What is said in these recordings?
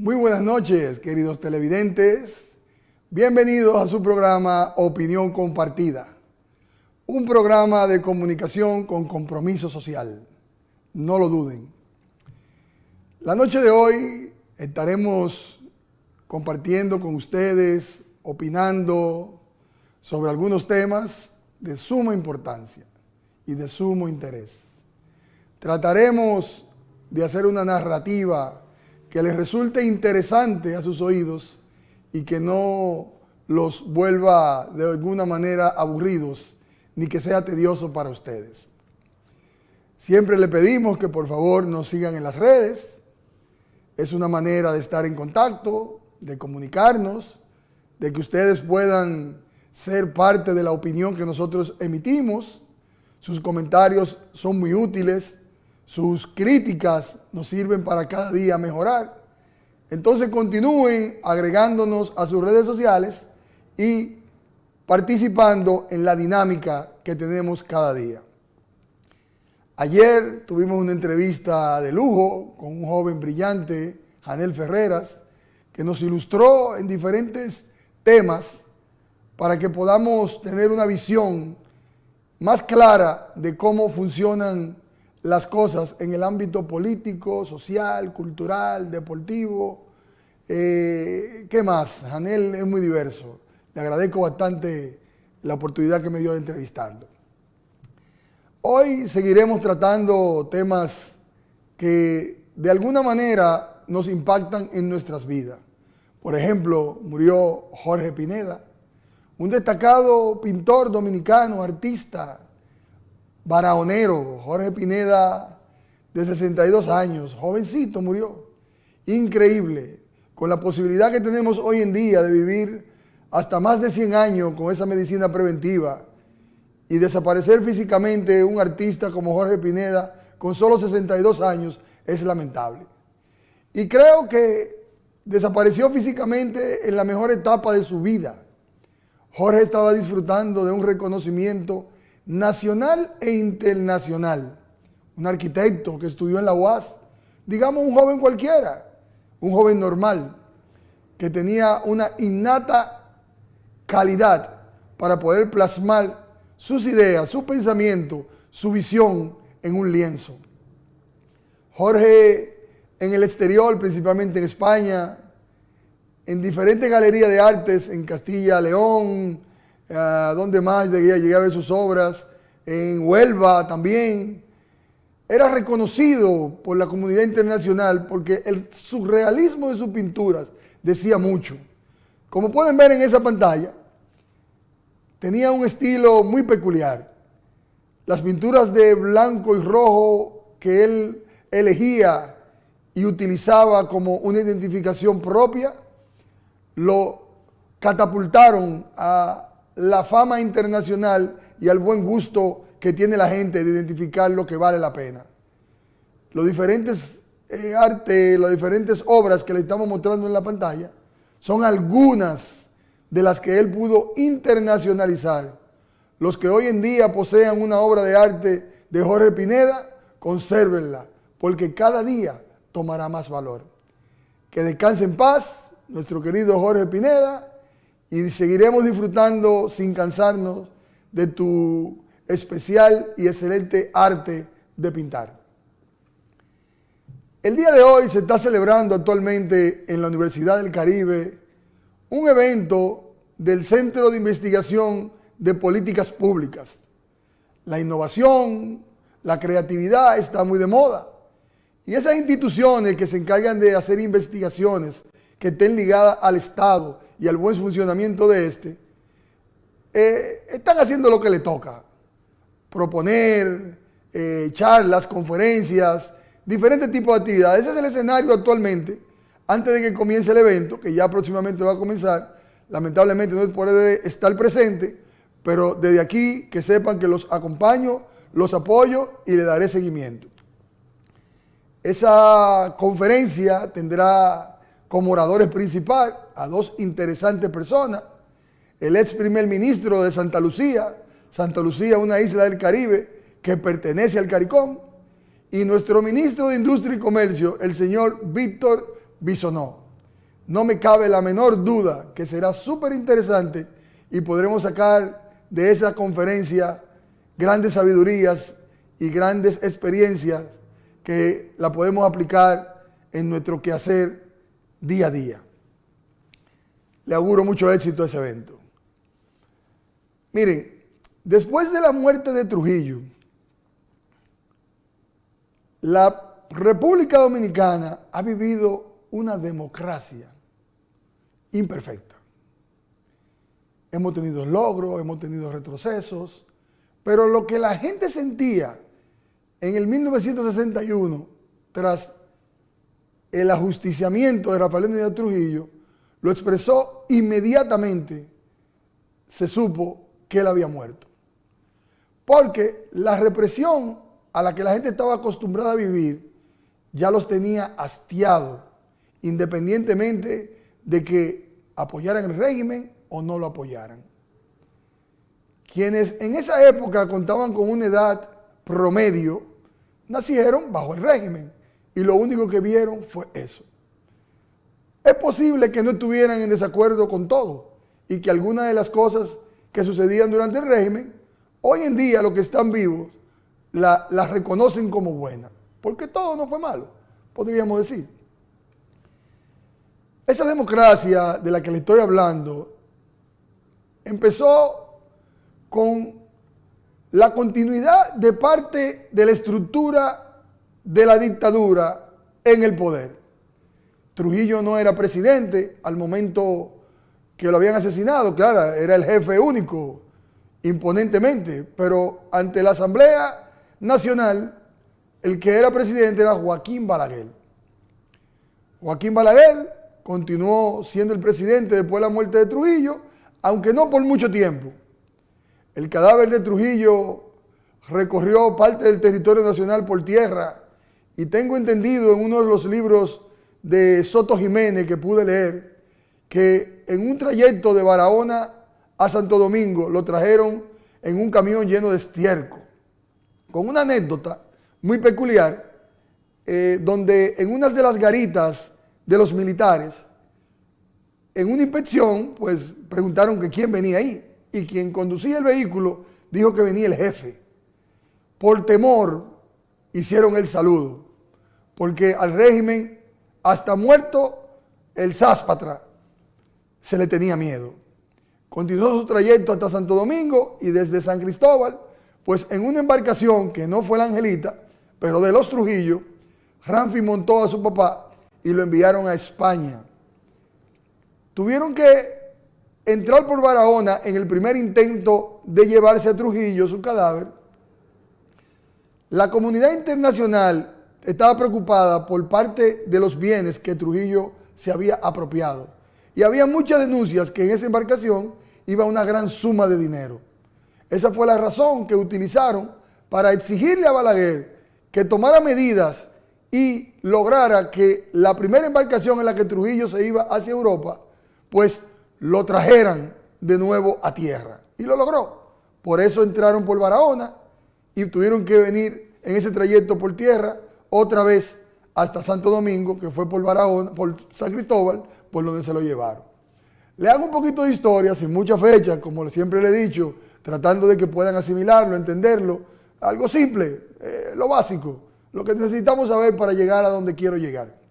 Muy buenas noches, queridos televidentes. Bienvenidos a su programa Opinión Compartida, un programa de comunicación con compromiso social. No lo duden. La noche de hoy estaremos compartiendo con ustedes, opinando sobre algunos temas de suma importancia y de sumo interés. Trataremos de hacer una narrativa que les resulte interesante a sus oídos y que no los vuelva de alguna manera aburridos, ni que sea tedioso para ustedes. Siempre le pedimos que por favor nos sigan en las redes. Es una manera de estar en contacto, de comunicarnos, de que ustedes puedan ser parte de la opinión que nosotros emitimos. Sus comentarios son muy útiles. Sus críticas nos sirven para cada día mejorar. Entonces continúen agregándonos a sus redes sociales y participando en la dinámica que tenemos cada día. Ayer tuvimos una entrevista de lujo con un joven brillante, Janel Ferreras, que nos ilustró en diferentes temas para que podamos tener una visión más clara de cómo funcionan las cosas en el ámbito político, social, cultural, deportivo. ¿Qué más? Janel es muy diverso. Le agradezco bastante la oportunidad que me dio de entrevistarlo. Hoy seguiremos tratando temas que de alguna manera nos impactan en nuestras vidas. Por ejemplo, murió Jorge Pineda, un destacado pintor dominicano, artista, barahonero. Jorge Pineda, de 62 años, jovencito murió. Increíble, con la posibilidad que tenemos hoy en día de vivir hasta más de 100 años con esa medicina preventiva y desaparecer físicamente un artista como Jorge Pineda con solo 62 años es lamentable. Y creo que desapareció físicamente en la mejor etapa de su vida. Jorge estaba disfrutando de un reconocimiento nacional e internacional. Un arquitecto que estudió en la UAS, digamos un joven cualquiera, un joven normal, que tenía una innata calidad para poder plasmar sus ideas, su pensamiento, su visión en un lienzo. Jorge en el exterior, principalmente en España, en diferentes galerías de artes, en Castilla, León, donde más llegué a ver sus obras, en Huelva también. Era reconocido por la comunidad internacional porque el surrealismo de sus pinturas decía mucho. Como pueden ver en esa pantalla, tenía un estilo muy peculiar. Las pinturas de blanco y rojo que él elegía y utilizaba como una identificación propia, lo catapultaron a la fama internacional y al buen gusto que tiene la gente de identificar lo que vale la pena. Los diferentes artes, las diferentes obras que le estamos mostrando en la pantalla son algunas de las que él pudo internacionalizar. Los que hoy en día posean una obra de arte de Jorge Pineda, consérvenla, porque cada día tomará más valor. Que descanse en paz nuestro querido Jorge Pineda, y seguiremos disfrutando sin cansarnos de tu especial y excelente arte de pintar. El día de hoy se está celebrando actualmente en la Universidad del Caribe un evento del Centro de Investigación de Políticas Públicas. La innovación, la creatividad está muy de moda. Y esas instituciones que se encargan de hacer investigaciones que estén ligadas al Estado y al buen funcionamiento de este, están haciendo lo que le toca. Proponer charlas, conferencias, diferentes tipos de actividades. Ese es el escenario actualmente, antes de que comience el evento, que ya próximamente va a comenzar. Lamentablemente no puede estar presente, pero desde aquí que sepan que los acompaño, los apoyo y le daré seguimiento. Esa conferencia tendrá como oradores principales a dos interesantes personas: el ex primer ministro de Santa Lucía, una isla del Caribe que pertenece al CARICOM, y nuestro ministro de Industria y Comercio, el señor Víctor Bisonó. no me cabe la menor duda que será súper interesante y podremos sacar de esa conferencia grandes sabidurías y grandes experiencias que la podemos aplicar en nuestro quehacer día a día. Le auguro mucho éxito a ese evento. Miren, después de la muerte de Trujillo, la República Dominicana ha vivido una democracia imperfecta. Hemos tenido logros, hemos tenido retrocesos, pero lo que la gente sentía en el 1961, tras el ajusticiamiento de Rafael Leonidas Trujillo, lo expresó inmediatamente. Se supo que él había muerto. Porque la represión a la que la gente estaba acostumbrada a vivir ya los tenía hastiados, independientemente de que apoyaran el régimen o no lo apoyaran. Quienes en esa época contaban con una edad promedio, nacieron bajo el régimen y lo único que vieron fue eso. Es posible que no estuvieran en desacuerdo con todo y que algunas de las cosas que sucedían durante el régimen, hoy en día los que están vivos las reconocen como buenas, porque todo no fue malo, podríamos decir. Esa democracia de la que le estoy hablando empezó con la continuidad de parte de la estructura de la dictadura en el poder. Trujillo no era presidente al momento que lo habían asesinado, claro, era el jefe único, imponentemente, pero ante la Asamblea Nacional, el que era presidente era Joaquín Balaguer. Joaquín Balaguer continuó siendo el presidente después de la muerte de Trujillo, aunque no por mucho tiempo. El cadáver de Trujillo recorrió parte del territorio nacional por tierra y tengo entendido en uno de los libros de Soto Jiménez que pude leer que en un trayecto de Barahona a Santo Domingo lo trajeron en un camión lleno de estiércol. Con una anécdota muy peculiar, donde en unas de las garitas de los militares, en una inspección, pues preguntaron que quién venía ahí. Y quien conducía el vehículo dijo que venía el jefe. Por temor hicieron el saludo, porque al régimen, hasta muerto el záspatra, se le tenía miedo. Continuó su trayecto hasta Santo Domingo y desde San Cristóbal, pues en una embarcación que no fue la Angelita, pero de los Trujillo, Ramfi montó a su papá y lo enviaron a España. Tuvieron que entrar por Barahona en el primer intento de llevarse a Trujillo su cadáver. La comunidad internacional estaba preocupada por parte de los bienes que Trujillo se había apropiado. Y había muchas denuncias que en esa embarcación iba una gran suma de dinero. Esa fue la razón que utilizaron para exigirle a Balaguer que tomara medidas y lograra que la primera embarcación en la que Trujillo se iba hacia Europa, pues lo trajeran de nuevo a tierra. Y lo logró. Por eso entraron por Barahona y tuvieron que venir en ese trayecto por tierra otra vez hasta Santo Domingo, que fue por Barahona, por San Cristóbal, por donde se lo llevaron. Le hago un poquito de historia, sin mucha fecha, como siempre le he dicho, tratando de que puedan asimilarlo, entenderlo. Algo simple, lo básico, lo que necesitamos saber para llegar a donde quiero llegar.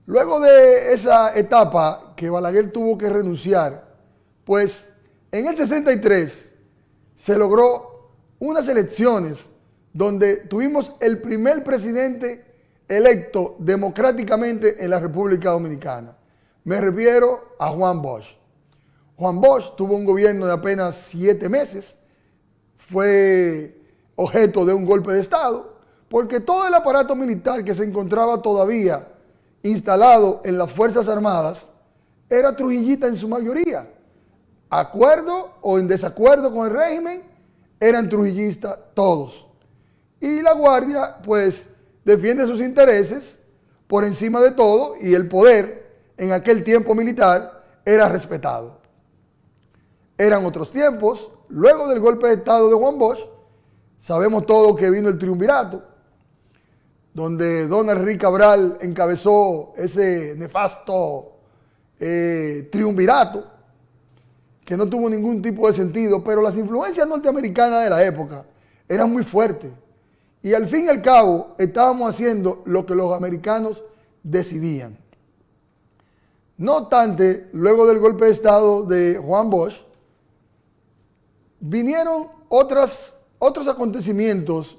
Luego de esa etapa que Balaguer tuvo que renunciar, pues en el 63 se logró unas elecciones donde tuvimos el primer presidente electo democráticamente en la República Dominicana. Me refiero a Juan Bosch. Juan Bosch tuvo un gobierno de apenas 7 meses, fue objeto de un golpe de Estado, porque todo el aparato militar que se encontraba todavía instalado en las Fuerzas Armadas era trujillita en su mayoría. Acuerdo o en desacuerdo con el régimen, eran trujillistas todos. Y la Guardia, pues, defiende sus intereses por encima de todo y el poder en aquel tiempo militar era respetado. Eran otros tiempos. Luego del golpe de Estado de Juan Bosch, sabemos todo que vino el triunvirato. donde don Henry Cabral encabezó ese nefasto triunvirato, que no tuvo ningún tipo de sentido, pero las influencias norteamericanas de la época eran muy fuertes. Y al fin y al cabo estábamos haciendo lo que los americanos decidían. No obstante, luego del golpe de Estado de Juan Bosch, vinieron otros acontecimientos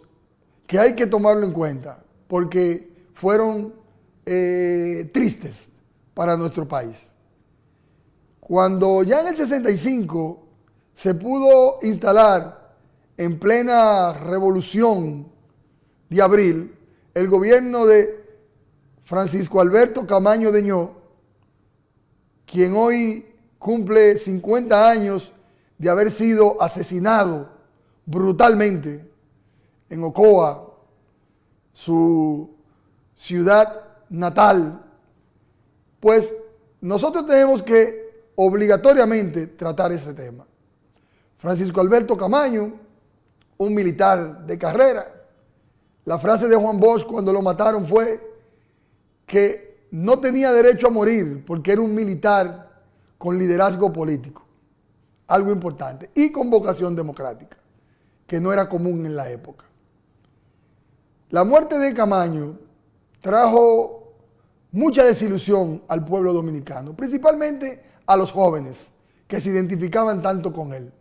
que hay que tomarlo en cuenta, porque fueron tristes para nuestro país. Cuando ya en el 65 se pudo instalar en plena revolución de abril el gobierno de Francisco Alberto Camaño Deñó, quien hoy cumple 50 años de haber sido asesinado brutalmente en Ocoa, su ciudad natal, pues nosotros tenemos que obligatoriamente tratar ese tema. Francisco Alberto Camaño, un militar de carrera. La frase de Juan Bosch cuando lo mataron fue que no tenía derecho a morir porque era un militar con liderazgo político, algo importante, y con vocación democrática, que no era común en la época. La muerte de Camaño trajo mucha desilusión al pueblo dominicano, principalmente a los jóvenes que se identificaban tanto con él.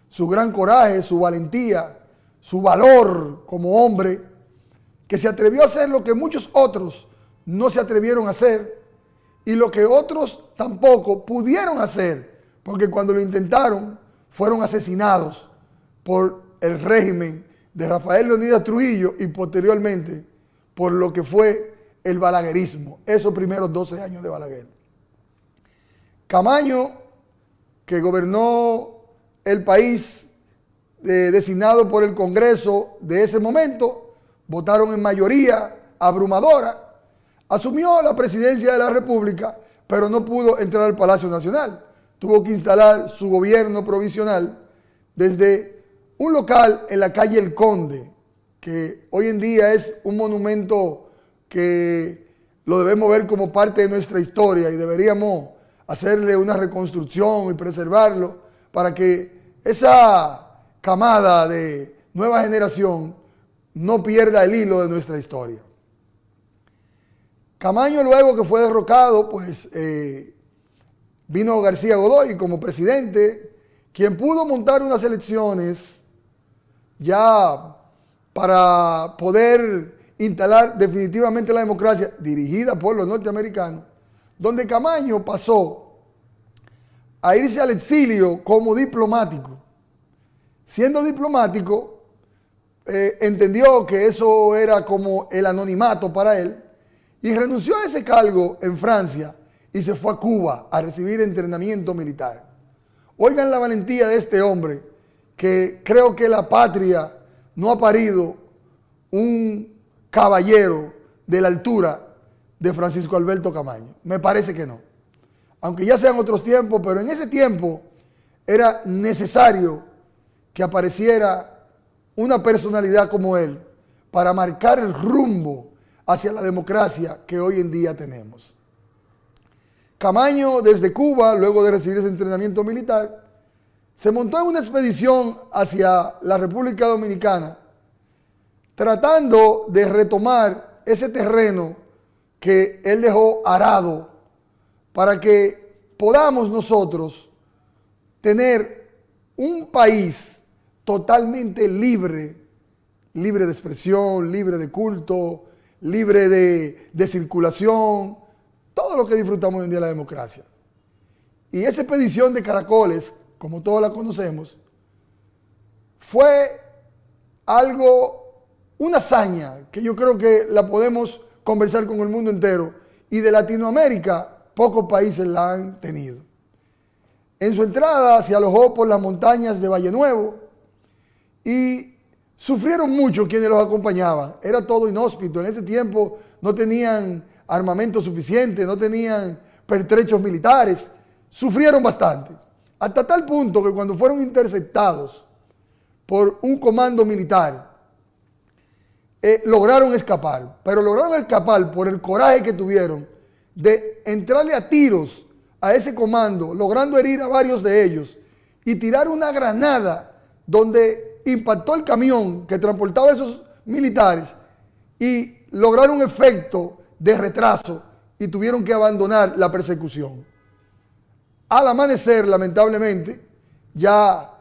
Su gran coraje, su valentía, su valor como hombre, que se atrevió a hacer lo que muchos otros no se atrevieron a hacer y lo que otros tampoco pudieron hacer, porque cuando lo intentaron fueron asesinados por el régimen de Rafael Leónidas Trujillo y posteriormente por lo que fue el balaguerismo, esos primeros 12 años de Balaguer. Camaño, que gobernó el país designado por el Congreso de ese momento, votaron en mayoría abrumadora, asumió la presidencia de la República, pero no pudo entrar al Palacio Nacional. Tuvo que instalar su gobierno provisional desde un local en la calle El Conde, que hoy en día es un monumento que lo debemos ver como parte de nuestra historia y deberíamos hacerle una reconstrucción y preservarlo para que esa camada de nueva generación no pierda el hilo de nuestra historia. Camaño, luego que fue derrocado, pues vino García Godoy como presidente, quien pudo montar unas elecciones ya para poder instalar definitivamente la democracia dirigida por los norteamericanos, donde Camaño pasó a irse al exilio como diplomático. Siendo diplomático, entendió que eso era como el anonimato para él y renunció a ese cargo en Francia y se fue a Cuba a recibir entrenamiento militar. Oigan la valentía de este hombre, que creo que la patria no ha parido un caballero de la altura de Francisco Alberto Camaño. Me parece que no. Aunque ya sean otros tiempos, pero en ese tiempo era necesario que apareciera una personalidad como él para marcar el rumbo hacia la democracia que hoy en día tenemos. Camaño, desde Cuba, luego de recibir ese entrenamiento militar, se montó en una expedición hacia la República Dominicana, tratando de retomar ese terreno que él dejó arado para que podamos nosotros tener un país totalmente libre de expresión, libre de culto, libre de circulación, todo lo que disfrutamos hoy en día de la democracia. Y esa expedición de Caracoles, como todos la conocemos, fue algo, una hazaña que yo creo que la podemos conversar con el mundo entero, y de Latinoamérica pocos países la han tenido. En su entrada se alojó por las montañas de Valle Nuevo y sufrieron mucho quienes los acompañaban. Era todo inhóspito. En ese tiempo no tenían armamento suficiente, no tenían pertrechos militares. Sufrieron bastante. Hasta tal punto que cuando fueron interceptados por un comando militar lograron escapar, pero lograron escapar por el coraje que tuvieron de entrarle a tiros a ese comando, logrando herir a varios de ellos y tirar una granada donde impactó el camión que transportaba a esos militares y lograron un efecto de retraso y tuvieron que abandonar la persecución. Al amanecer, lamentablemente, ya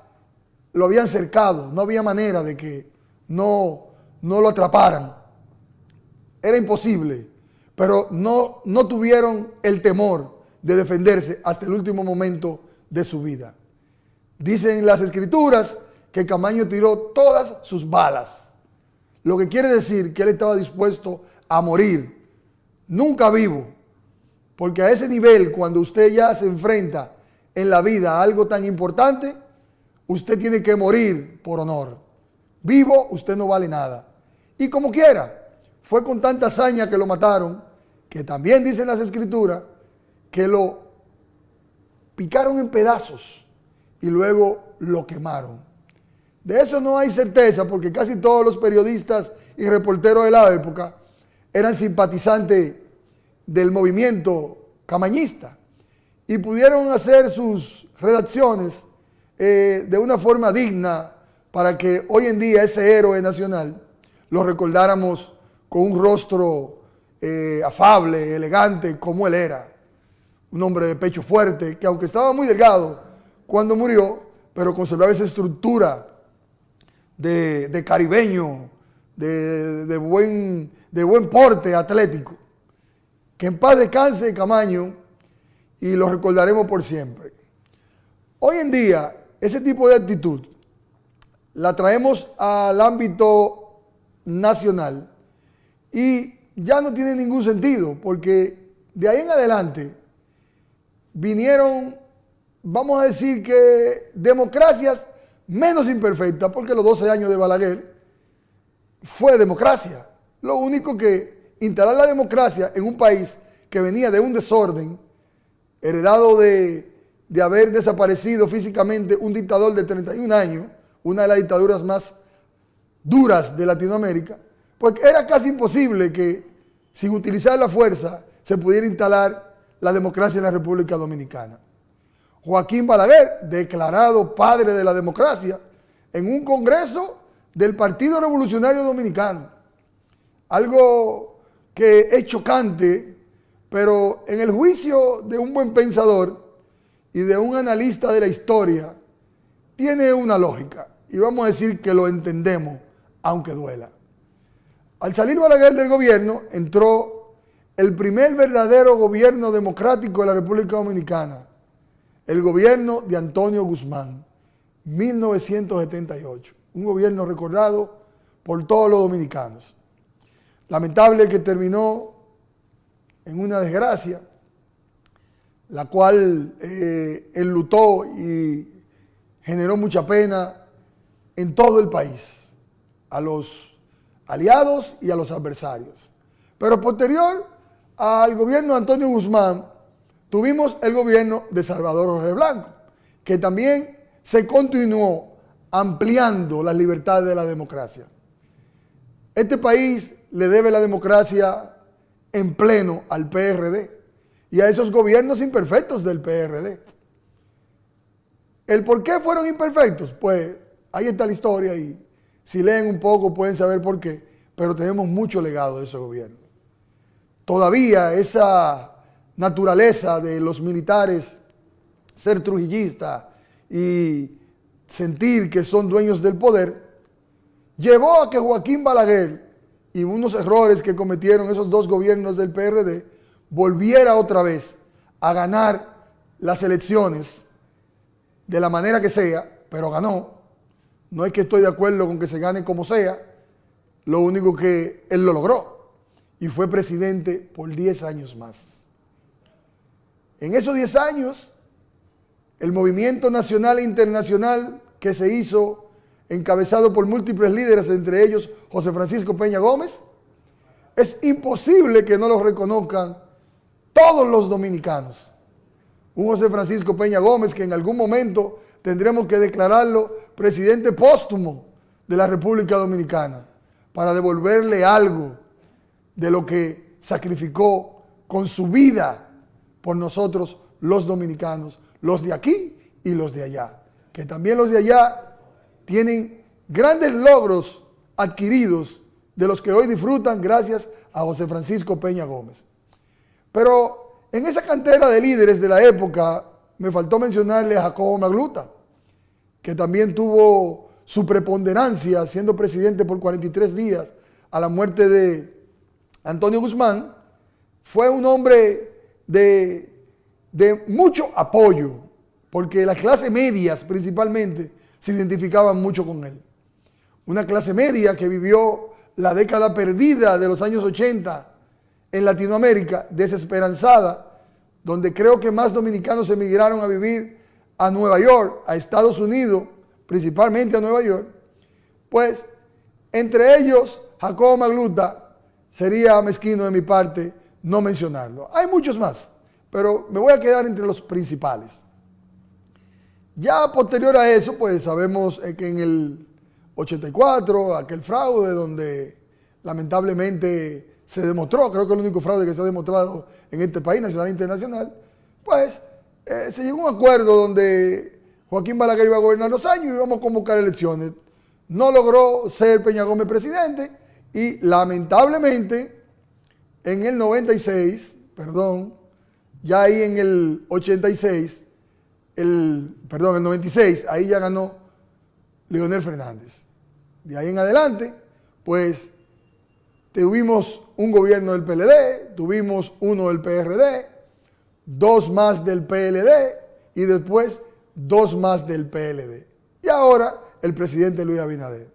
lo habían cercado, no había manera de que no lo atraparan. Era imposible, pero no tuvieron el temor de defenderse hasta el último momento de su vida. Dicen las escrituras que Camaño tiró todas sus balas, lo que quiere decir que él estaba dispuesto a morir, nunca vivo, porque a ese nivel, cuando usted ya se enfrenta en la vida a algo tan importante, usted tiene que morir por honor. Vivo, usted no vale nada. Y como quiera, fue con tanta hazaña que lo mataron, que también dicen las escrituras, que lo picaron en pedazos y luego lo quemaron. De eso no hay certeza, porque casi todos los periodistas y reporteros de la época eran simpatizantes del movimiento camañista y pudieron hacer sus redacciones de una forma digna para que hoy en día ese héroe nacional lo recordáramos con un rostro afable, elegante, como él era. Un hombre de pecho fuerte, que aunque estaba muy delgado cuando murió, pero conservaba esa estructura de caribeño, de buen porte atlético. Que en paz descanse Camaño y lo recordaremos por siempre. Hoy en día, ese tipo de actitud la traemos al ámbito nacional y ya no tiene ningún sentido, porque de ahí en adelante vinieron, vamos a decir que democracias menos imperfectas, porque los 12 años de Balaguer fue democracia. Lo único que instalar la democracia en un país que venía de un desorden, heredado de haber desaparecido físicamente un dictador de 31 años, una de las dictaduras más duras de Latinoamérica, pues era casi imposible que sin utilizar la fuerza se pudiera instalar la democracia en la República Dominicana. Joaquín Balaguer, declarado padre de la democracia, en un congreso del Partido Revolucionario Dominicano. Algo que es chocante, pero en el juicio de un buen pensador y de un analista de la historia, tiene una lógica. Y vamos a decir que lo entendemos, aunque duela. Al salir Balaguer del gobierno, entró el primer verdadero gobierno democrático de la República Dominicana, el gobierno de Antonio Guzmán, 1978. Un gobierno recordado por todos los dominicanos. Lamentable que terminó en una desgracia, la cual enlutó y generó mucha pena en todo el país, a los aliados y a los adversarios. Pero posterior al gobierno de Antonio Guzmán, tuvimos el gobierno de Salvador Jorge Blanco, que también se continuó ampliando las libertades de la democracia. Este país le debe la democracia en pleno al PRD y a esos gobiernos imperfectos del PRD. ¿El por qué fueron imperfectos? Pues ahí está la historia y si leen un poco pueden saber por qué, pero tenemos mucho legado de ese gobierno. Todavía esa naturaleza de los militares ser trujillistas y sentir que son dueños del poder, llevó a que Joaquín Balaguer y unos errores que cometieron esos dos gobiernos del PRD, volviera otra vez a ganar las elecciones de la manera que sea, pero ganó. No es que estoy de acuerdo con que se gane como sea, lo único que él lo logró y fue presidente por 10 años más. En esos 10 años, el movimiento nacional e internacional que se hizo, encabezado por múltiples líderes, entre ellos José Francisco Peña Gómez, es imposible que no lo reconozcan todos los dominicanos. Un José Francisco Peña Gómez que en algún momento tendremos que declararlo presidente póstumo de la República Dominicana, para devolverle algo de lo que sacrificó con su vida por nosotros los dominicanos, los de aquí y los de allá. Que también los de allá tienen grandes logros adquiridos de los que hoy disfrutan gracias a José Francisco Peña Gómez. Pero en esa cantera de líderes de la época me faltó mencionarle a Jacobo Magluta, que también tuvo su preponderancia siendo presidente por 43 días a la muerte de Antonio Guzmán. Fue un hombre de mucho apoyo, porque las clases medias principalmente se identificaban mucho con él. Una clase media que vivió la década perdida de los años 80 en Latinoamérica, desesperanzada, donde creo que más dominicanos emigraron a vivir a Nueva York, a Estados Unidos, principalmente a Nueva York. Pues entre ellos Jacobo Magluta, sería mezquino de mi parte no mencionarlo. Hay muchos más, pero me voy a quedar entre los principales. Ya posterior a eso, pues sabemos que en el 84, aquel fraude donde lamentablemente se demostró, creo que es el único fraude que se ha demostrado en este país, nacional e internacional, pues se llegó a un acuerdo donde Joaquín Balaguer iba a gobernar 2 años y íbamos a convocar elecciones. No logró ser Peña Gómez presidente y lamentablemente en el 96, ya ahí en el 86, el 96, ahí ya ganó Leonel Fernández. De ahí en adelante, pues tuvimos un gobierno del PLD, tuvimos uno del PRD, 2 más del PLD y después 2 más del PLD. Y ahora el presidente Luis Abinader.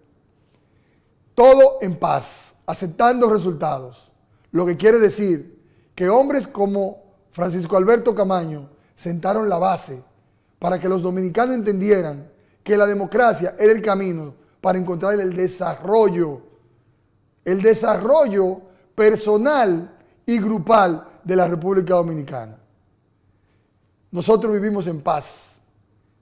Todo en paz, aceptando resultados. Lo que quiere decir que hombres como Francisco Alberto Camaño sentaron la base para que los dominicanos entendieran que la democracia era el camino para encontrar el desarrollo personal y grupal de la República Dominicana. Nosotros vivimos en paz.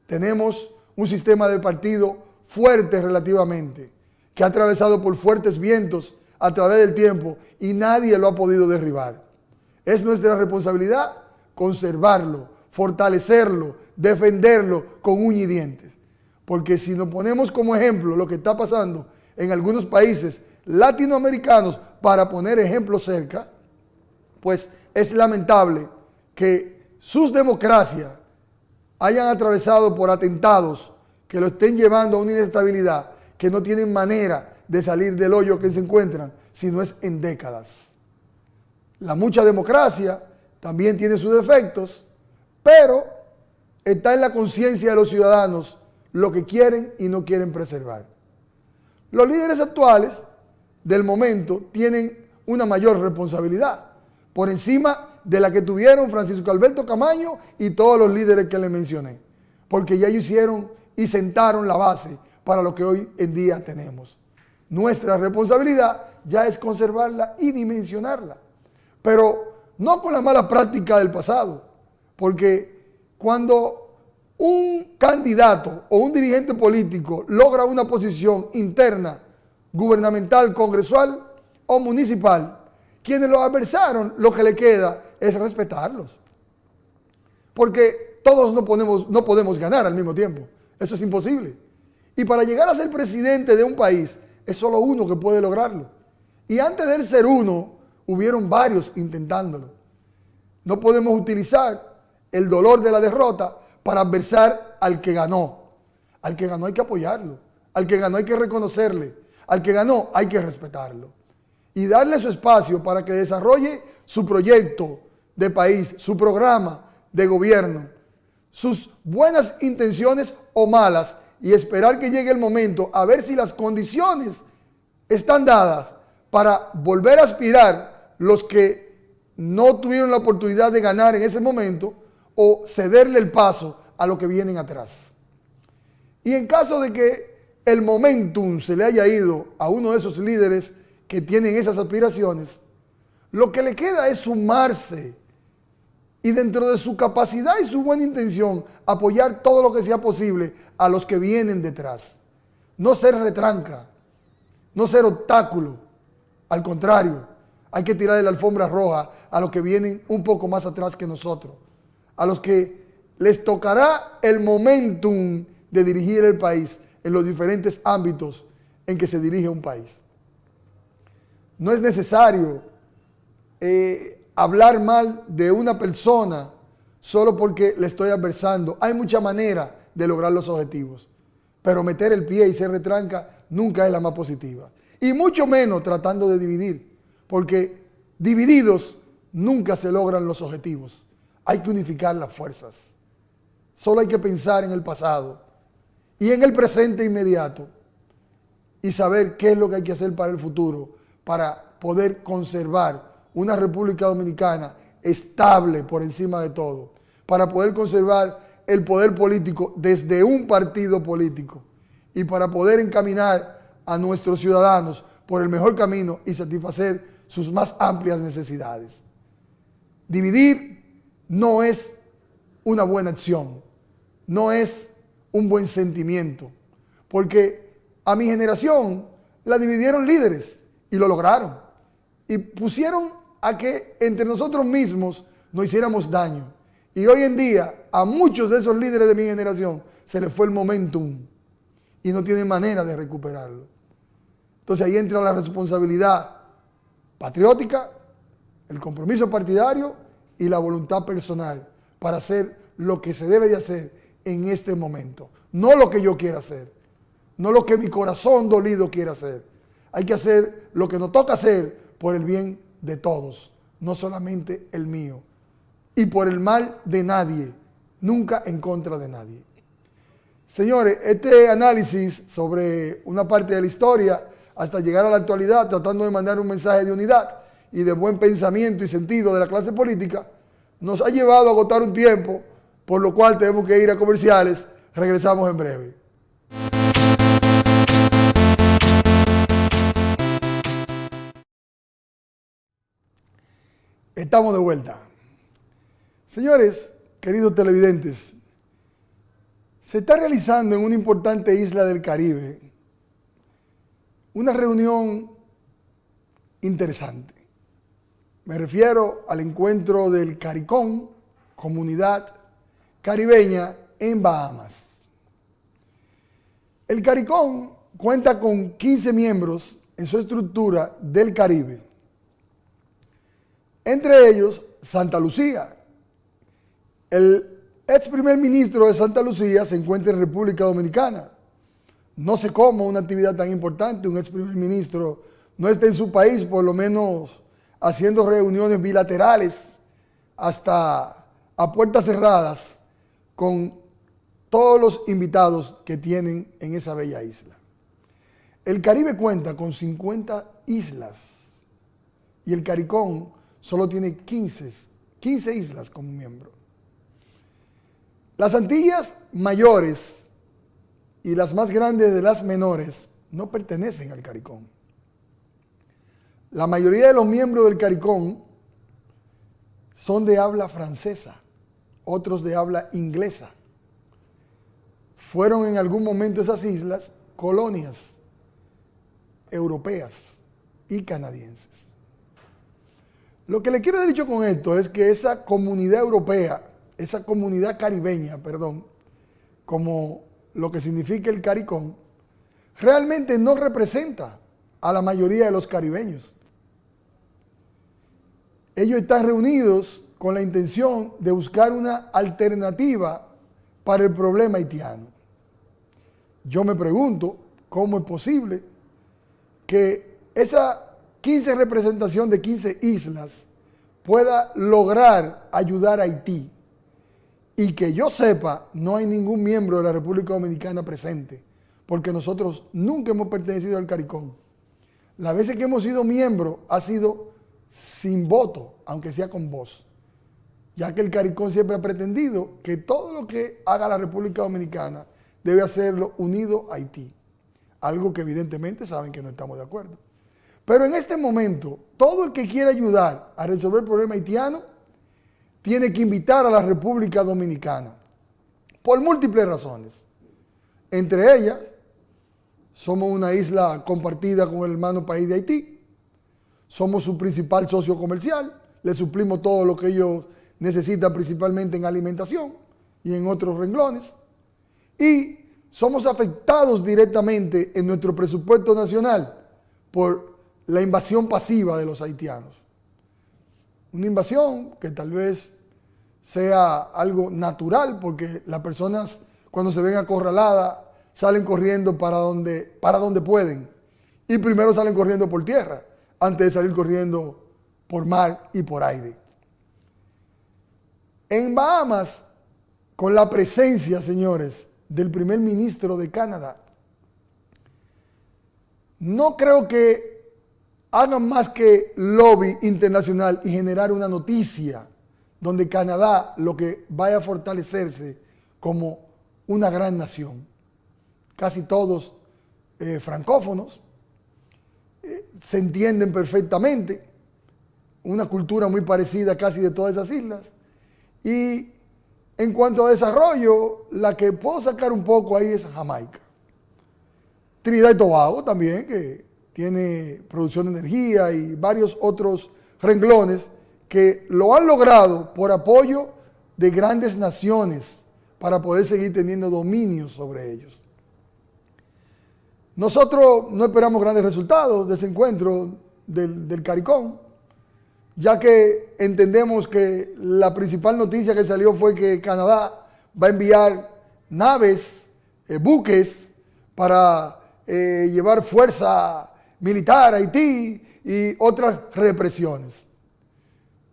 Tenemos un sistema de partido fuerte relativamente, que ha atravesado por fuertes vientos a través del tiempo y nadie lo ha podido derribar. Es nuestra responsabilidad conservarlo, fortalecerlo, defenderlo con uñas y dientes. Porque si nos ponemos como ejemplo lo que está pasando en algunos países latinoamericanos, para poner ejemplos cerca, pues es lamentable que sus democracias hayan atravesado por atentados que lo estén llevando a una inestabilidad que no tienen manera de salir del hoyo que se encuentran, si no es en décadas. La mucha democracia también tiene sus defectos, pero está en la conciencia de los ciudadanos lo que quieren y no quieren preservar. Los líderes actuales del momento tienen una mayor responsabilidad por encima de la que tuvieron Francisco Alberto Camaño y todos los líderes que le mencioné, porque ya ellos hicieron y sentaron la base para lo que hoy en día tenemos. Nuestra responsabilidad ya es conservarla y dimensionarla, pero no con la mala práctica del pasado, porque cuando un candidato o un dirigente político logra una posición interna, gubernamental, congresual o municipal, quienes lo adversaron, lo que le queda es respetarlos. Porque todos no podemos ganar al mismo tiempo. Eso es imposible. Y para llegar a ser presidente de un país, es solo uno que puede lograrlo. Y antes de él ser uno, hubieron varios intentándolo. No podemos utilizar el dolor de la derrota para adversar al que ganó. Al que ganó hay que apoyarlo. Al que ganó hay que reconocerle. Al que ganó hay que respetarlo. Y darle su espacio para que desarrolle su proyecto de país, su programa de gobierno, sus buenas intenciones o malas, y esperar que llegue el momento a ver si las condiciones están dadas para volver a aspirar los que no tuvieron la oportunidad de ganar en ese momento, o cederle el paso a los que vienen atrás. Y en caso de que el momentum se le haya ido a uno de esos líderes que tienen esas aspiraciones, lo que le queda es sumarse y, dentro de su capacidad y su buena intención, apoyar todo lo que sea posible a los que vienen detrás. No ser retranca, no ser obstáculo. Al contrario, hay que tirarle la alfombra roja a los que vienen un poco más atrás que nosotros, a los que les tocará el momentum de dirigir el país en los diferentes ámbitos en que se dirige un país. No es necesario hablar mal de una persona solo porque le estoy adversando. Hay muchas maneras de lograr los objetivos, pero meter el pie y ser retranca nunca es la más positiva. Y mucho menos tratando de dividir, porque divididos nunca se logran los objetivos. Hay que unificar las fuerzas. Solo hay que pensar en el pasado y en el presente inmediato y saber qué es lo que hay que hacer para el futuro, para poder conservar una República Dominicana estable por encima de todo, para poder conservar el poder político desde un partido político y para poder encaminar a nuestros ciudadanos por el mejor camino y satisfacer sus más amplias necesidades. Dividir no es una buena acción, no es un buen sentimiento, porque a mi generación la dividieron líderes y lo lograron y pusieron a que entre nosotros mismos nos hiciéramos daño. Y hoy en día a muchos de esos líderes de mi generación se les fue el momentum y no tienen manera de recuperarlo. Entonces ahí entra la responsabilidad patriótica, el compromiso partidario y la voluntad personal para hacer lo que se debe de hacer en este momento. No lo que yo quiera hacer, no lo que mi corazón dolido quiera hacer. Hay que hacer lo que nos toca hacer por el bien de todos, no solamente el mío. Y por el mal de nadie, nunca en contra de nadie. Señores, este análisis sobre una parte de la historia hasta llegar a la actualidad, tratando de mandar un mensaje de unidad y de buen pensamiento y sentido de la clase política, nos ha llevado a agotar un tiempo, por lo cual tenemos que ir a comerciales. Regresamos en breve. Estamos de vuelta. Señores, queridos televidentes, se está realizando en una importante isla del Caribe una reunión interesante. Me refiero al encuentro del CARICOM, Comunidad Caribeña en Bahamas. El CARICOM cuenta con 15 miembros en su estructura del Caribe. Entre ellos, Santa Lucía. El ex primer ministro de Santa Lucía se encuentra en República Dominicana. No sé cómo una actividad tan importante, un ex primer ministro no está en su país, por lo menos haciendo reuniones bilaterales hasta a puertas cerradas con todos los invitados que tienen en esa bella isla. El Caribe cuenta con 50 islas y el CARICOM solo tiene 15 islas como miembro. Las Antillas mayores y las más grandes de las menores no pertenecen al CARICOM. La mayoría de los miembros del CARICOM son de habla francesa, otros de habla inglesa. Fueron en algún momento esas islas colonias europeas y canadienses. Lo que le quiero haber dicho con esto es que esa comunidad europea, esa comunidad caribeña, como lo que significa el CARICOM, realmente no representa a la mayoría de los caribeños. Ellos están reunidos con la intención de buscar una alternativa para el problema haitiano. Yo me pregunto cómo es posible que esa 15 representación de 15 islas pueda lograr ayudar a Haití y que yo sepa no hay ningún miembro de la República Dominicana presente, porque nosotros nunca hemos pertenecido al CARICOM. Las veces que hemos sido miembros ha sido sin voto, aunque sea con voz, ya que el CARICOM siempre ha pretendido que todo lo que haga la República Dominicana debe hacerlo unido a Haití, algo que evidentemente saben que no estamos de acuerdo. Pero en este momento, todo el que quiera ayudar a resolver el problema haitiano tiene que invitar a la República Dominicana por múltiples razones. Entre ellas, Somos una isla compartida con el hermano país de Haití. Somos su principal socio comercial. Le suplimos todo lo que ellos necesitan, principalmente en alimentación y en otros renglones. Y somos afectados directamente en nuestro presupuesto nacional por la invasión pasiva de los haitianos. Una invasión que tal vez sea algo natural, porque las personas cuando se ven acorraladas salen corriendo para donde pueden. Y primero salen corriendo por tierra, antes de salir corriendo por mar y por aire. En Bahamas, con la presencia, señores, del primer ministro de Canadá, no creo que hagan más que lobby internacional y generar una noticia donde Canadá lo que vaya a fortalecerse como una gran nación. Casi todos francófonos, se entienden perfectamente, una cultura muy parecida casi de todas esas islas. Y en cuanto a desarrollo, la que puedo sacar un poco ahí es Jamaica. Trinidad y Tobago también, que tiene producción de energía y varios otros renglones que lo han logrado por apoyo de grandes naciones para poder seguir teniendo dominio sobre ellos. Nosotros no esperamos grandes resultados de ese encuentro del CARICOM, ya que entendemos que la principal noticia que salió fue que Canadá va a enviar naves, buques, para llevar fuerza militar a Haití y otras represiones.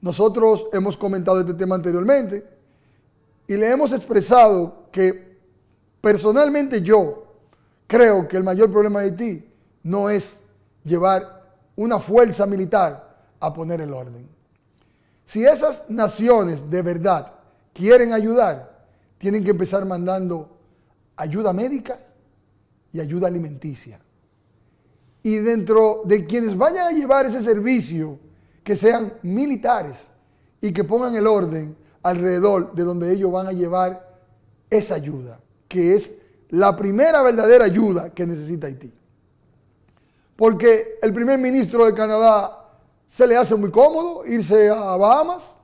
Nosotros hemos comentado este tema anteriormente y le hemos expresado que personalmente yo creo que el mayor problema de Haití no es llevar una fuerza militar a poner el orden. Si esas naciones de verdad quieren ayudar, tienen que empezar mandando ayuda médica y ayuda alimenticia. Y dentro de quienes vayan a llevar ese servicio, que sean militares y que pongan el orden alrededor de donde ellos van a llevar esa ayuda, que es la primera verdadera ayuda que necesita Haití. Porque el primer ministro de Canadá se le hace muy cómodo irse a Bahamas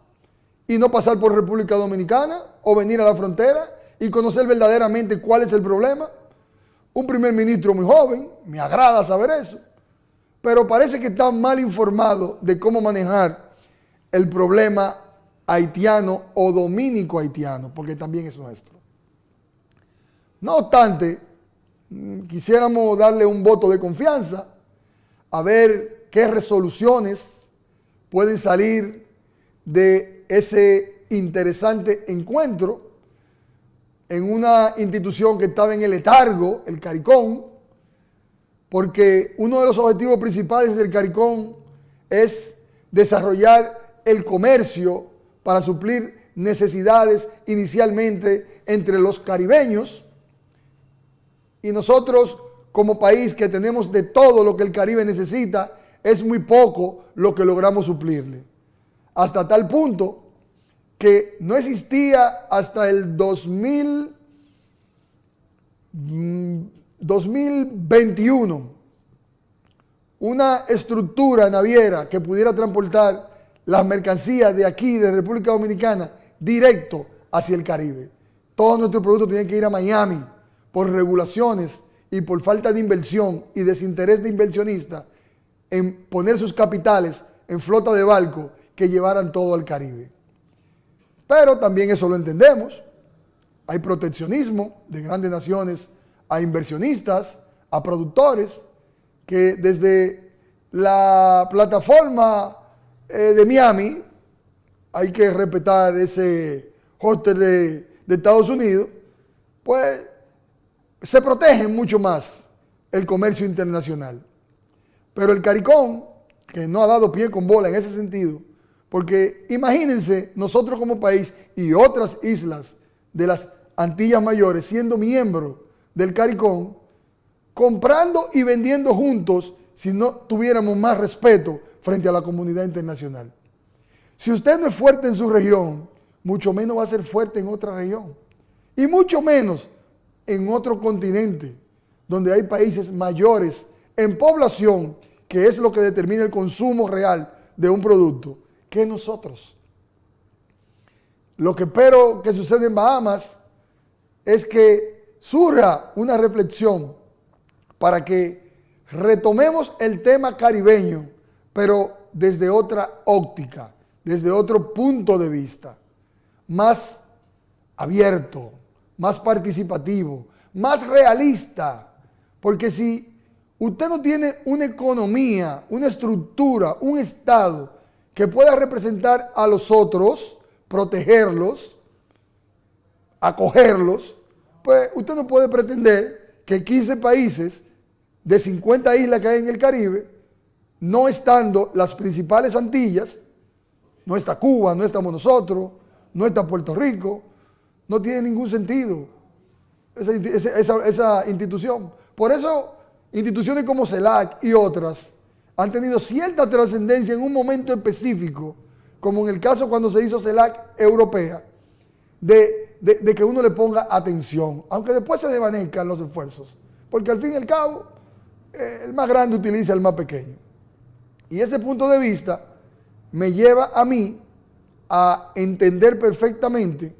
y no pasar por República Dominicana o venir a la frontera y conocer verdaderamente cuál es el problema. Un primer ministro muy joven, me agrada saber eso, pero parece que está mal informado de cómo manejar el problema haitiano o dominico haitiano, porque también es nuestro. No obstante, quisiéramos darle un voto de confianza a ver qué resoluciones pueden salir de ese interesante encuentro en una institución que estaba en el letargo, el CARICOM, porque uno de los objetivos principales del CARICOM es desarrollar el comercio para suplir necesidades inicialmente entre los caribeños, y nosotros como país que tenemos de todo lo que el Caribe necesita, es muy poco lo que logramos suplirle. Hasta tal punto que no existía hasta el 2021 una estructura naviera que pudiera transportar las mercancías de aquí, de República Dominicana, directo hacia el Caribe. Todos nuestros productos tienen que ir a Miami por regulaciones y por falta de inversión y desinterés de inversionistas en poner sus capitales en flota de barcos que llevaran todo al Caribe. Pero también eso lo entendemos. Hay proteccionismo de grandes naciones a inversionistas, a productores, que desde la plataforma de Miami, hay que respetar ese hostel de Estados Unidos, pues se protege mucho más el comercio internacional. Pero el CARICOM, que no ha dado pie con bola en ese sentido, porque imagínense nosotros como país y otras islas de las Antillas Mayores siendo miembros del CARICOM, comprando y vendiendo juntos si no tuviéramos más respeto frente a la comunidad internacional. Si usted no es fuerte en su región, mucho menos va a ser fuerte en otra región. Y mucho menos en otro continente, donde hay países mayores en población, que es lo que determina el consumo real de un producto, que nosotros. Lo que espero que suceda en Bahamas es que surja una reflexión para que retomemos el tema caribeño, pero desde otra óptica, desde otro punto de vista, más abierto, más participativo, más realista. Porque si usted no tiene una economía, una estructura, un Estado que pueda representar a los otros, protegerlos, acogerlos, pues usted no puede pretender que 15 países de 50 islas que hay en el Caribe, no estando las principales Antillas, no está Cuba, no estamos nosotros, no está Puerto Rico, no tiene ningún sentido esa institución. Por eso, instituciones como CELAC y otras han tenido cierta trascendencia en un momento específico, como en el caso cuando se hizo CELAC europea, de que uno le ponga atención, aunque después se desvanezcan los esfuerzos, porque al fin y al cabo, el más grande utiliza al más pequeño. Y ese punto de vista me lleva a mí a entender perfectamente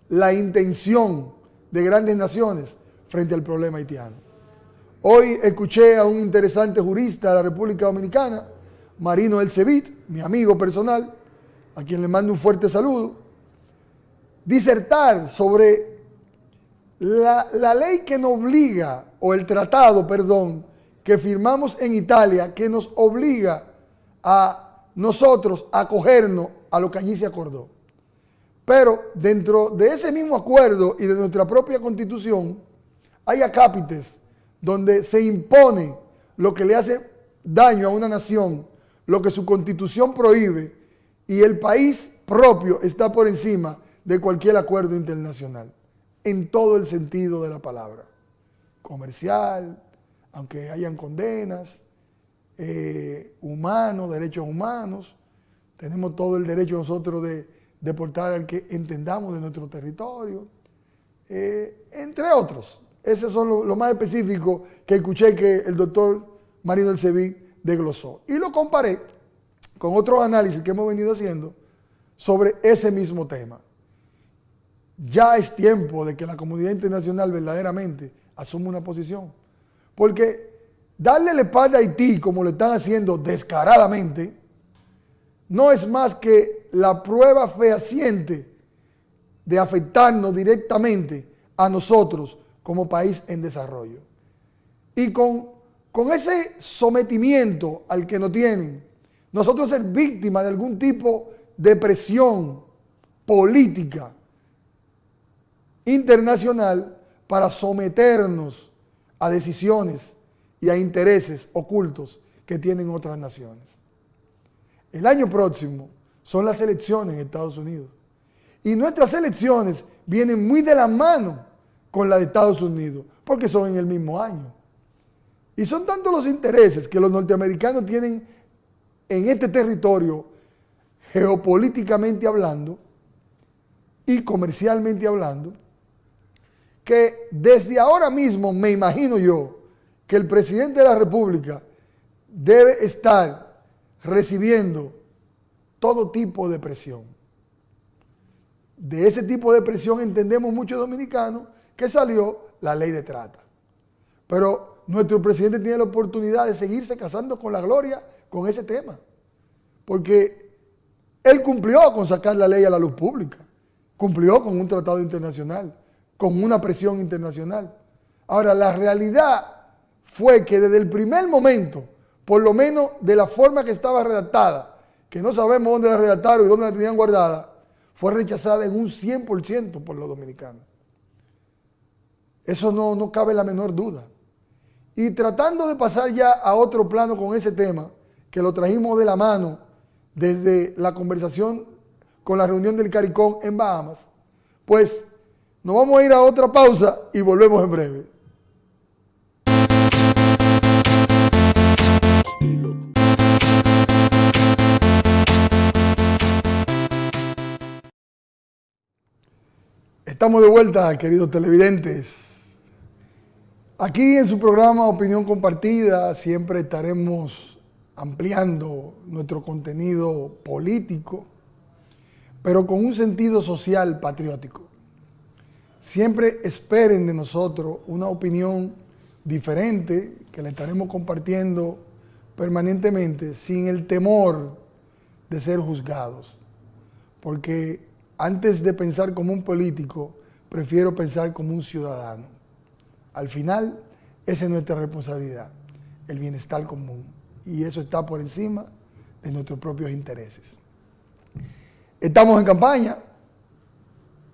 la intención de grandes naciones frente al problema haitiano. Hoy escuché a un interesante jurista de la República Dominicana, Marino El Cebit, mi amigo personal, a quien le mando un fuerte saludo, disertar sobre la ley que nos obliga, o el tratado, perdón, que firmamos en Italia, que nos obliga a nosotros a acogernos a lo que allí se acordó. Pero dentro de ese mismo acuerdo y de nuestra propia Constitución, hay acápites donde se impone lo que le hace daño a una nación, lo que su Constitución prohíbe, y el país propio está por encima de cualquier acuerdo internacional, en todo el sentido de la palabra. Comercial, aunque hayan condenas, humanos, derechos humanos, tenemos todo el derecho nosotros de deportar al que entendamos de nuestro territorio, entre otros. Esos son lo más específico que escuché que el doctor Marino El Cebit desglosó. Y lo comparé con otros análisis que hemos venido haciendo sobre ese mismo tema. Ya es tiempo de que la comunidad internacional verdaderamente asuma una posición. Porque darle la espalda a Haití, como lo están haciendo descaradamente, no es más que la prueba fehaciente de afectarnos directamente a nosotros como país en desarrollo. Y con ese sometimiento al que nos tienen, nosotros ser víctimas de algún tipo de presión política internacional para someternos a decisiones y a intereses ocultos que tienen otras naciones. El año próximo son las elecciones en Estados Unidos. Y nuestras elecciones vienen muy de la mano con las de Estados Unidos, porque son en el mismo año. Y son tantos los intereses que los norteamericanos tienen en este territorio, geopolíticamente hablando y comercialmente hablando, que desde ahora mismo me imagino yo que el presidente de la República debe estar recibiendo todo tipo de presión. De ese tipo de presión entendemos muchos dominicanos que salió la ley de trata. Pero nuestro presidente tiene la oportunidad de seguirse casando con la gloria con ese tema. Porque él cumplió con sacar la ley a la luz pública. Cumplió con un tratado internacional, con una presión internacional. Ahora, la realidad fue que desde el primer momento, por lo menos de la forma que estaba redactada, que no sabemos dónde la redactaron y dónde la tenían guardada, fue rechazada en un 100% por los dominicanos. Eso no cabe la menor duda. Y tratando de pasar ya a otro plano con ese tema, que lo trajimos de la mano desde la conversación con la reunión del CARICOM en Bahamas, pues nos vamos a ir a otra pausa y volvemos en breve. Estamos de vuelta, queridos televidentes. Aquí en su programa Opinión Compartida siempre estaremos ampliando nuestro contenido político, pero con un sentido social patriótico. Siempre esperen de nosotros una opinión diferente que la estaremos compartiendo permanentemente sin el temor de ser juzgados. Porque antes de pensar como un político, prefiero pensar como un ciudadano. Al final, esa es nuestra responsabilidad, el bienestar común. Y eso está por encima de nuestros propios intereses. Estamos en campaña.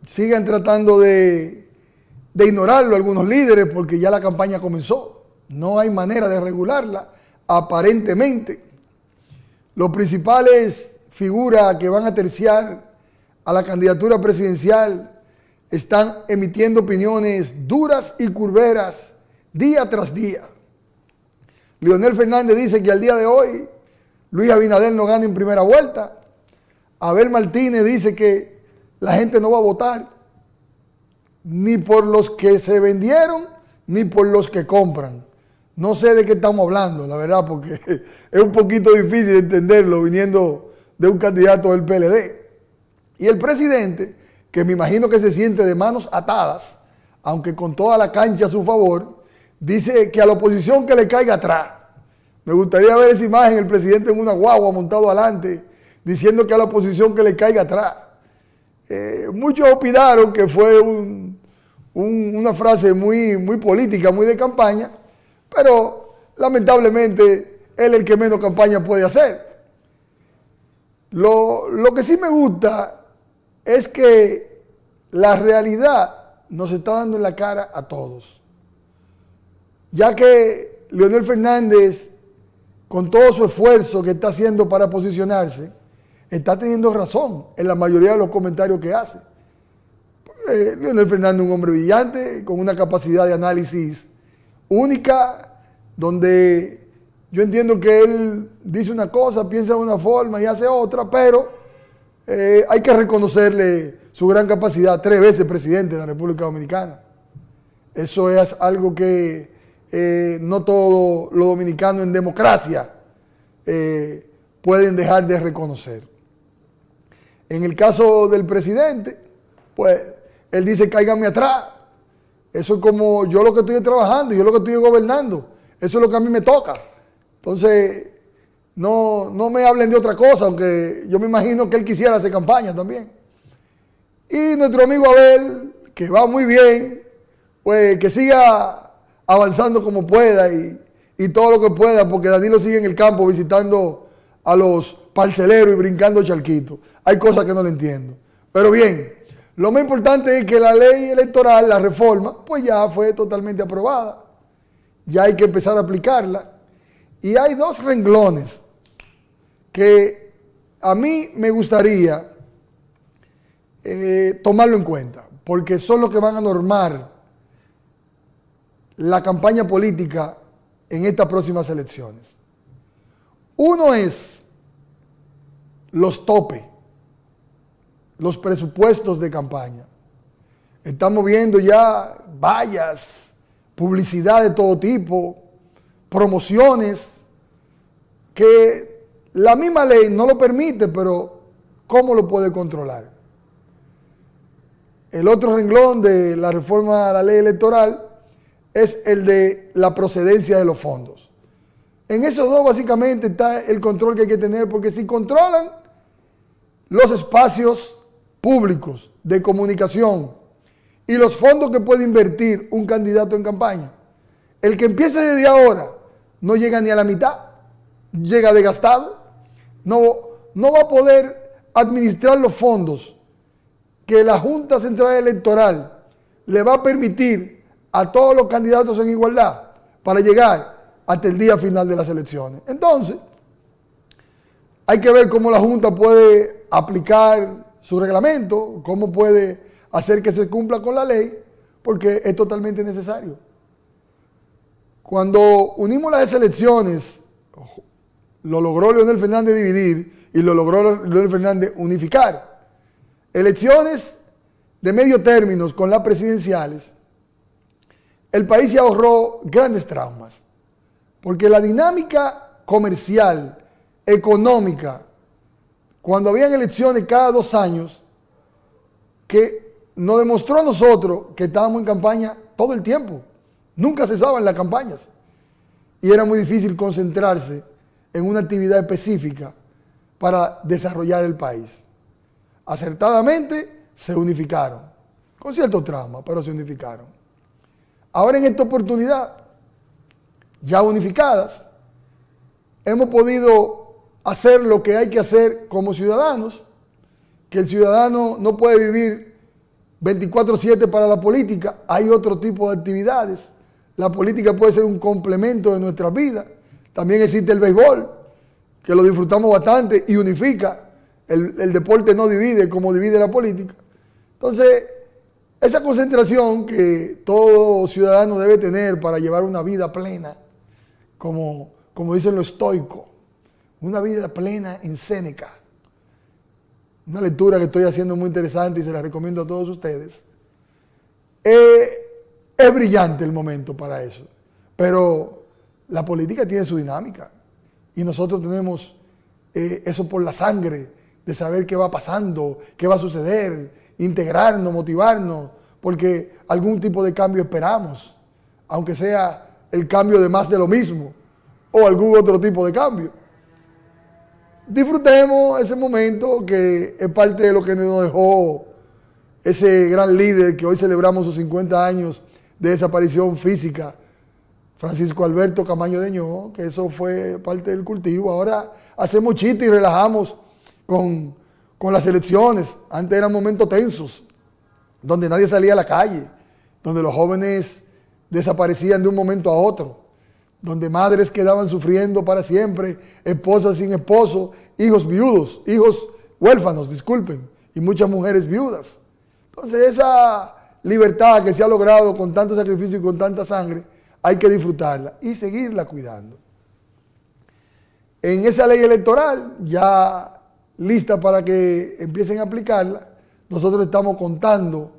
Sigan tratando de ignorarlo algunos líderes porque ya la campaña comenzó. No hay manera de regularla, aparentemente. Los principales figuras que van a terciar a la candidatura presidencial están emitiendo opiniones duras y curveras día tras día. Leonel Fernández dice que al día de hoy Luis Abinader no gana en primera vuelta. Abel Martínez dice que la gente no va a votar ni por los que se vendieron ni por los que compran. No sé de qué estamos hablando, la verdad, porque es un poquito difícil de entenderlo viniendo de un candidato del PLD. Y el presidente, que me imagino que se siente de manos atadas, aunque con toda la cancha a su favor, dice que a la oposición que le caiga atrás. Me gustaría ver esa imagen, el presidente en una guagua montado adelante, diciendo que a la oposición que le caiga atrás. Muchos opinaron que fue una frase muy política, muy de campaña, pero lamentablemente él es el que menos campaña puede hacer. Lo que sí me gusta es que la realidad nos está dando en la cara a todos. Ya que Leonel Fernández, con todo su esfuerzo que está haciendo para posicionarse, está teniendo razón en la mayoría de los comentarios que hace. Leonel Fernández es un hombre brillante, con una capacidad de análisis única, donde yo entiendo que él dice una cosa, piensa de una forma y hace otra, pero hay que reconocerle su gran capacidad, 3 veces presidente de la República Dominicana. Eso es algo que no todos los dominicanos en democracia pueden dejar de reconocer. En el caso del presidente, pues él dice cáigame atrás. Eso es como yo lo que estoy trabajando, yo lo que estoy gobernando. Eso es lo que a mí me toca. Entonces, no me hablen de otra cosa, aunque yo me imagino que él quisiera hacer campaña también. Y nuestro amigo Abel, que va muy bien, pues que siga avanzando como pueda y todo lo que pueda, porque Danilo sigue en el campo visitando a los parceleros y brincando charquitos. Hay cosas que no le entiendo. Pero bien, lo más importante es que la ley electoral, la reforma, pues ya fue totalmente aprobada. Ya hay que empezar a aplicarla. Y hay 2 renglones que a mí me gustaría tomarlo en cuenta, porque son los que van a normar la campaña política en estas próximas elecciones. Uno es los topes, los presupuestos de campaña. Estamos viendo ya vallas, publicidad de todo tipo, promociones, que la misma ley no lo permite, pero ¿cómo lo puede controlar? El otro renglón de la reforma a la ley electoral es el de la procedencia de los fondos. En esos 2 básicamente está el control que hay que tener, porque si controlan los espacios públicos de comunicación y los fondos que puede invertir un candidato en campaña, el que empiece desde ahora no llega ni a la mitad, llega desgastado, no va a poder administrar los fondos que la Junta Central Electoral le va a permitir a todos los candidatos en igualdad para llegar hasta el día final de las elecciones. Entonces, hay que ver cómo la Junta puede aplicar su reglamento, cómo puede hacer que se cumpla con la ley, porque es totalmente necesario. Cuando unimos las elecciones, lo logró Leonel Fernández dividir y lo logró Leonel Fernández unificar. Elecciones de medio término con las presidenciales, el país se ahorró grandes traumas, porque la dinámica comercial, económica, cuando habían elecciones cada 2 años, que nos demostró a nosotros que estábamos en campaña todo el tiempo, nunca cesaban las campañas, y era muy difícil concentrarse en una actividad específica para desarrollar el país. Acertadamente se unificaron, con cierto trauma, pero se unificaron. Ahora en esta oportunidad, ya unificadas, hemos podido hacer lo que hay que hacer como ciudadanos, que el ciudadano no puede vivir 24/7 para la política, hay otro tipo de actividades. La política puede ser un complemento de nuestra vida. También existe el béisbol, que lo disfrutamos bastante y unifica. El deporte no divide como divide la política. Entonces, esa concentración que todo ciudadano debe tener para llevar una vida plena, como dicen los estoicos, una vida plena en Séneca. Una lectura que estoy haciendo muy interesante y se la recomiendo a todos ustedes. Es brillante el momento para eso, pero la política tiene su dinámica y nosotros tenemos eso por la sangre, de saber qué va pasando, qué va a suceder, integrarnos, motivarnos, porque algún tipo de cambio esperamos, aunque sea el cambio de más de lo mismo o algún otro tipo de cambio. Disfrutemos ese momento que es parte de lo que nos dejó ese gran líder que hoy celebramos sus 50 años de desaparición física, Francisco Alberto Camaño de Ño, que eso fue parte del cultivo. Ahora hacemos chiste y relajamos con las elecciones. Antes eran momentos tensos, donde nadie salía a la calle, donde los jóvenes desaparecían de un momento a otro, donde madres quedaban sufriendo para siempre, esposas sin esposo, hijos viudos, hijos huérfanos, disculpen, y muchas mujeres viudas. Entonces esa libertad que se ha logrado con tanto sacrificio y con tanta sangre, hay que disfrutarla y seguirla cuidando. En esa ley electoral, ya lista para que empiecen a aplicarla, nosotros estamos contando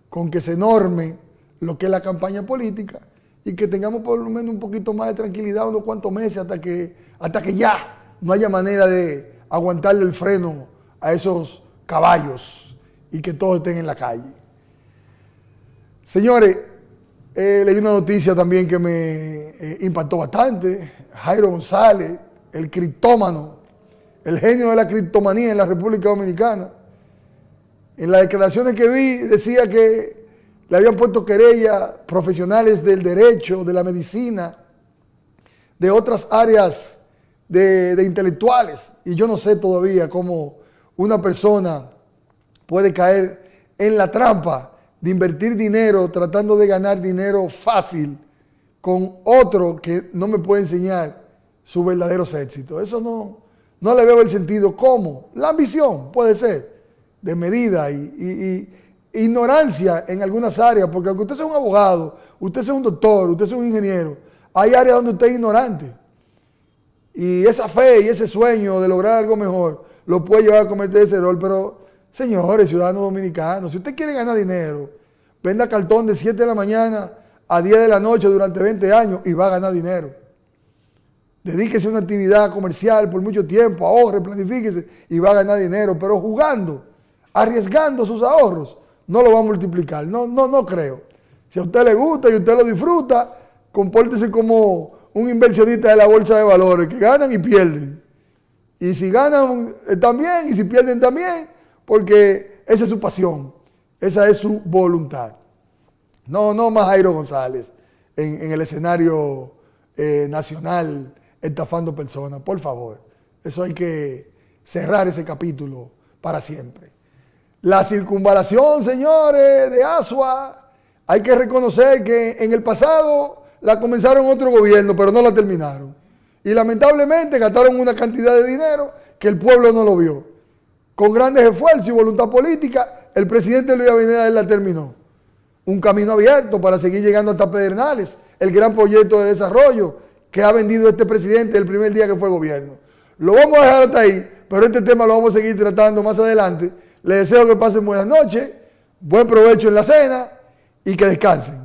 con que se norme lo que es la campaña política y que tengamos por lo menos un poquito más de tranquilidad, unos cuantos meses, hasta que ya no haya manera de aguantarle el freno a esos caballos y que todos estén en la calle. Señores, leí una noticia también que me impactó bastante. Jairo González, el criptómano, el genio de la criptomanía en la República Dominicana. En las declaraciones que vi decía que le habían puesto querella profesionales del derecho, de la medicina, de otras áreas de intelectuales. Y yo no sé todavía cómo una persona puede caer en la trampa de invertir dinero tratando de ganar dinero fácil con otro que no me puede enseñar sus verdaderos éxitos. Eso no le veo el sentido. ¿Cómo? La ambición puede ser desmedida y ignorancia en algunas áreas, porque aunque usted sea un abogado, usted sea un doctor, usted sea un ingeniero, hay áreas donde usted es ignorante. Y esa fe y ese sueño de lograr algo mejor lo puede llevar a cometer ese error. Pero, señores, ciudadanos dominicanos, si usted quiere ganar dinero, venda cartón de 7 de la mañana a 10 de la noche durante 20 años y va a ganar dinero. Dedíquese a una actividad comercial por mucho tiempo, ahorre, planifíquese y va a ganar dinero, pero jugando, arriesgando sus ahorros, no lo va a multiplicar. No creo. Si a usted le gusta y usted lo disfruta, compórtese como un inversionista de la bolsa de valores, que ganan y pierden. Y si ganan también, y si pierden también, porque esa es su pasión, esa es su voluntad. No más Jairo González en el escenario nacional estafando personas, por favor. Eso hay que cerrar ese capítulo para siempre. La circunvalación, señores, de Asua, hay que reconocer que en el pasado la comenzaron otro gobierno, pero no la terminaron. Y lamentablemente gastaron una cantidad de dinero que el pueblo no lo vio. Con grandes esfuerzos y voluntad política, el presidente Luis Abinader la terminó. Un camino abierto para seguir llegando hasta Pedernales, el gran proyecto de desarrollo que ha vendido este presidente el primer día que fue gobierno. Lo vamos a dejar hasta ahí, pero este tema lo vamos a seguir tratando más adelante. Les deseo que pasen buenas noches, buen provecho en la cena y que descansen.